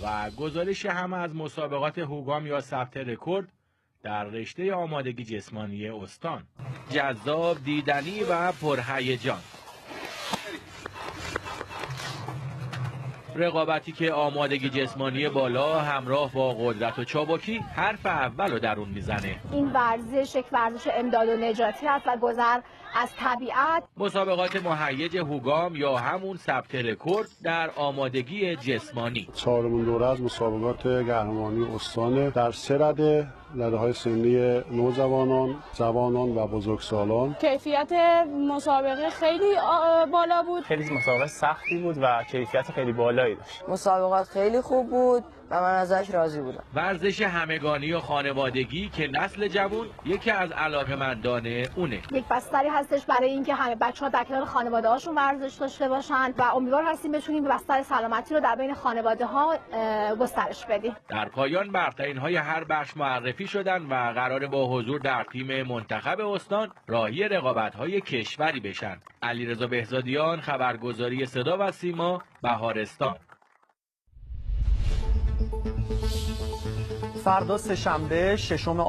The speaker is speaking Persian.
و گزارش هم از مسابقات هوگام یا ثبت رکورد در رشته آمادگی جسمانی استان. جذاب، دیدنی و پرهیجان. رقابتی که آمادگی جسمانی بالا همراه با قدرت و چابکی حرف اول رو در اون میزنه. این ورزش یک ورزش امداد و نجاتی است و گذر از طبیعت. مسابقات مهیج هوگام یا همون ثبت رکورد در آمادگی جسمانی. چهارمین دوره از مسابقات قهرمانی استان در 3 رده‌های سنی نوجوانان، جوانان و بزرگسالان. کیفیت مسابقه خیلی بالا بود. خیلی مسابقه سختی بود و کیفیت خیلی بالایی داشت. مسابقات خیلی خوب بود و من ازش راضی بودم. ورزش همگانی و خانوادگی که نسل جوان یکی از علاقه‌مندان اونه. یک بستری هستش برای اینکه همه بچه‌ها در کنار خانواده‌هاشون ورزش داشته باشن و امیدوار هستیم بتونیم بستر سلامتی رو در بین خانواده‌ها گسترش بدیم. در پایان برترین‌های هر بخش معرفی شدن و قرار با حضور در تیم منتخب استان راهی رقابت‌های کشوری بشن. علیرضا بهزادیان، خبرگزاری صدا و سیما، بهارستان. فردا سه‌شنبه 6 آبان